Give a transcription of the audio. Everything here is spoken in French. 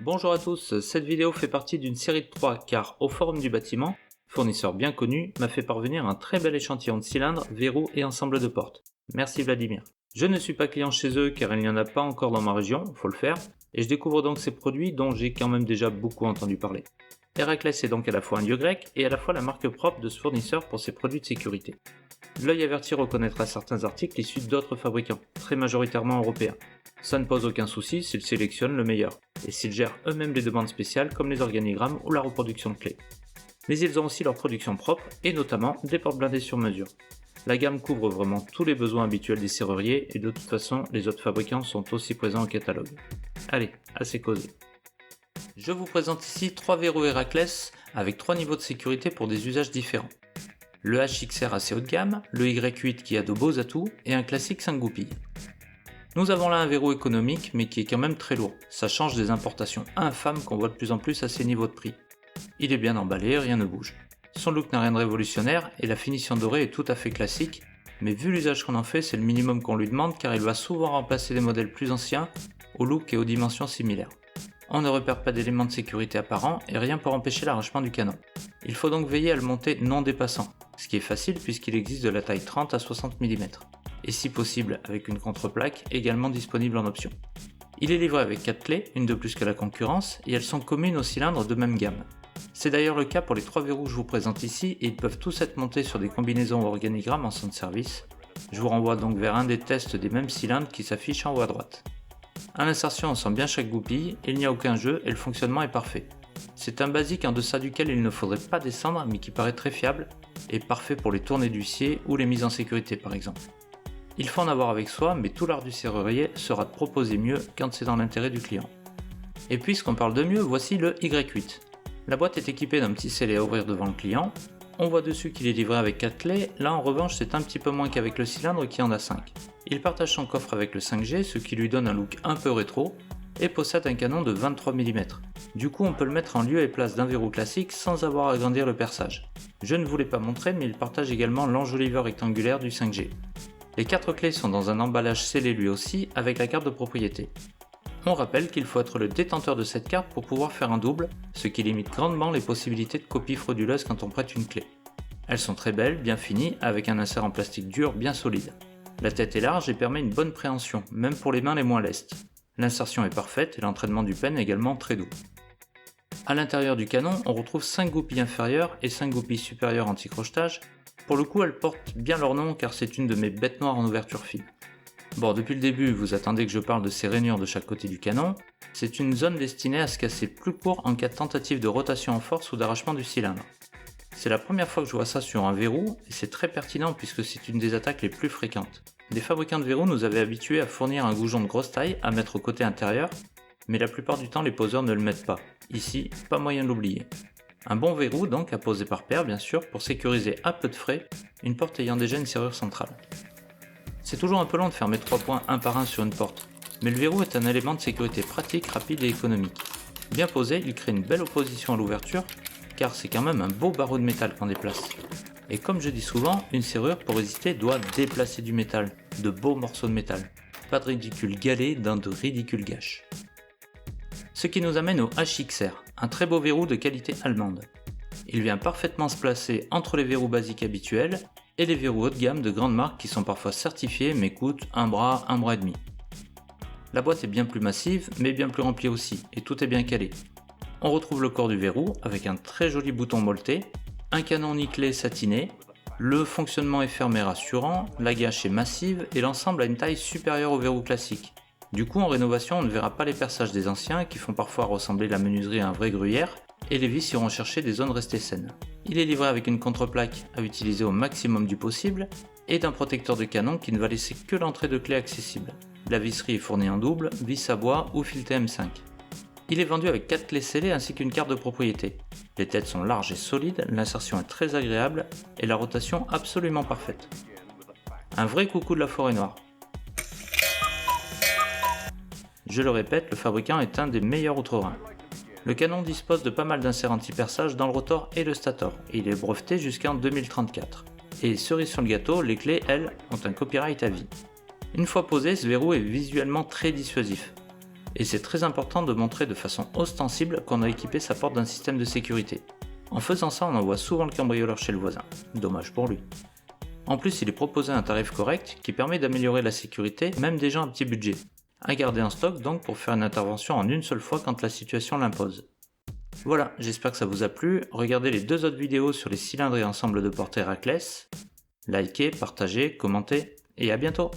Bonjour à tous, cette vidéo fait partie d'une série de 3 car au Forum du bâtiment, fournisseur bien connu, m'a fait parvenir un très bel échantillon de cylindres, verrous et ensemble de portes. Merci Vladimir. Je ne suis pas client chez eux car il n'y en a pas encore dans ma région, faut le faire, et je découvre donc ces produits dont j'ai quand même déjà beaucoup entendu parler. Heracles est donc à la fois un dieu grec et à la fois la marque propre de ce fournisseur pour ses produits de sécurité. L'œil averti reconnaîtra certains articles issus d'autres fabricants, très majoritairement européens. Ça ne pose aucun souci s'ils sélectionnent le meilleur, et s'ils gèrent eux-mêmes les demandes spéciales comme les organigrammes ou la reproduction de clés. Mais ils ont aussi leur production propre, et notamment des portes blindées sur mesure. La gamme couvre vraiment tous les besoins habituels des serruriers, et de toute façon, les autres fabricants sont aussi présents au catalogue. Allez, assez causé. Je vous présente ici 3 verrous Heracles avec 3 niveaux de sécurité pour des usages différents. Le HXR assez haut de gamme, le Y8 qui a de beaux atouts, et un classique 5 goupilles. Nous avons là un verrou économique mais qui est quand même très lourd, ça change des importations infâmes qu'on voit de plus en plus à ces niveaux de prix. Il est bien emballé, rien ne bouge. Son look n'a rien de révolutionnaire et la finition dorée est tout à fait classique, mais vu l'usage qu'on en fait c'est le minimum qu'on lui demande car il va souvent remplacer des modèles plus anciens au look et aux dimensions similaires. On ne repère pas d'éléments de sécurité apparents et rien pour empêcher l'arrachement du canon. Il faut donc veiller à le monter non dépassant, ce qui est facile puisqu'il existe de la taille 30 à 60 mm, et si possible avec une contreplaque également disponible en option. Il est livré avec 4 clés, une de plus que la concurrence, et elles sont communes aux cylindres de même gamme. C'est d'ailleurs le cas pour les 3 verrous que je vous présente ici et ils peuvent tous être montés sur des combinaisons ou organigrammes en centre service. Je vous renvoie donc vers un des tests des mêmes cylindres qui s'affiche en haut à droite. À l'insertion on sent bien chaque goupille, il n'y a aucun jeu et le fonctionnement est parfait. C'est un basique en deçà duquel il ne faudrait pas descendre mais qui paraît très fiable et parfait pour les tournées d'huissier ou les mises en sécurité par exemple. Il faut en avoir avec soi mais tout l'art du serrurier sera de proposer mieux quand c'est dans l'intérêt du client. Et puisqu'on parle de mieux, voici le Y8. La boîte est équipée d'un petit scellé à ouvrir devant le client. On voit dessus qu'il est livré avec 4 clés, là en revanche c'est un petit peu moins qu'avec le cylindre qui en a 5. Il partage son coffre avec le 5G, ce qui lui donne un look un peu rétro, et possède un canon de 23 mm. Du coup on peut le mettre en lieu et place d'un verrou classique sans avoir à agrandir le perçage. Je ne vous l'ai pas montré mais il partage également l'enjoliveur rectangulaire du 5G. Les 4 clés sont dans un emballage scellé lui aussi avec la carte de propriété. On rappelle qu'il faut être le détenteur de cette carte pour pouvoir faire un double, ce qui limite grandement les possibilités de copie frauduleuse quand on prête une clé. Elles sont très belles, bien finies, avec un insert en plastique dur bien solide. La tête est large et permet une bonne préhension, même pour les mains les moins lestes. L'insertion est parfaite et l'entraînement du pen également très doux. A l'intérieur du canon, on retrouve 5 goupilles inférieures et 5 goupilles supérieures anti-crochetage. Pour le coup, elles portent bien leur nom car c'est une de mes bêtes noires en ouverture fine. Bon, depuis le début, vous attendez que je parle de ces rainures de chaque côté du canon. C'est une zone destinée à se casser plus court en cas de tentative de rotation en force ou d'arrachement du cylindre. C'est la première fois que je vois ça sur un verrou et c'est très pertinent puisque c'est une des attaques les plus fréquentes. Les fabricants de verrous nous avaient habitués à fournir un goujon de grosse taille à mettre au côté intérieur, mais la plupart du temps les poseurs ne le mettent pas. Ici, pas moyen de l'oublier. Un bon verrou donc à poser par paire bien sûr pour sécuriser à peu de frais une porte ayant déjà une serrure centrale. C'est toujours un peu long de fermer 3 points un par un sur une porte, mais le verrou est un élément de sécurité pratique, rapide et économique. Bien posé, il crée une belle opposition à l'ouverture, car c'est quand même un beau barreau de métal qu'on déplace. Et comme je dis souvent, une serrure pour résister doit déplacer du métal, de beaux morceaux de métal. Pas de ridicule galet dans de ridicules gâches. Ce qui nous amène au HXR, un très beau verrou de qualité allemande. Il vient parfaitement se placer entre les verrous basiques habituels et les verrous haut de gamme de grandes marques qui sont parfois certifiés mais coûtent un bras et demi. La boîte est bien plus massive mais bien plus remplie aussi et tout est bien calé. On retrouve le corps du verrou avec un très joli bouton molleté, un canon nickelé satiné, le fonctionnement est ferme et rassurant, la gâche est massive et l'ensemble a une taille supérieure au verrou classique. Du coup en rénovation on ne verra pas les perçages des anciens qui font parfois ressembler la menuiserie à un vrai gruyère et les vis iront chercher des zones restées saines. Il est livré avec une contreplaque à utiliser au maximum du possible et d'un protecteur de canon qui ne va laisser que l'entrée de clé accessible. La visserie est fournie en double, vis à bois ou fileté M5. Il est vendu avec 4 clés scellées ainsi qu'une carte de propriété. Les têtes sont larges et solides, l'insertion est très agréable et la rotation absolument parfaite. Un vrai coucou de la forêt noire. Je le répète, le fabricant est un des meilleurs outre-Rhin. Le canon dispose de pas mal d'inserts anti-perçage dans le rotor et le stator, et il est breveté jusqu'en 2034. Et cerise sur le gâteau, les clés, elles, ont un copyright à vie. Une fois posé, ce verrou est visuellement très dissuasif. Et c'est très important de montrer de façon ostensible qu'on a équipé sa porte d'un système de sécurité. En faisant ça, on envoie souvent le cambrioleur chez le voisin. Dommage pour lui. En plus, il est proposé un tarif correct qui permet d'améliorer la sécurité même des gens à petit budget. À garder en stock donc pour faire une intervention en une seule fois quand la situation l'impose. Voilà, j'espère que ça vous a plu. Regardez les 2 autres vidéos sur les cylindres et ensembles de portes Héraclès. Likez, partagez, commentez et à bientôt!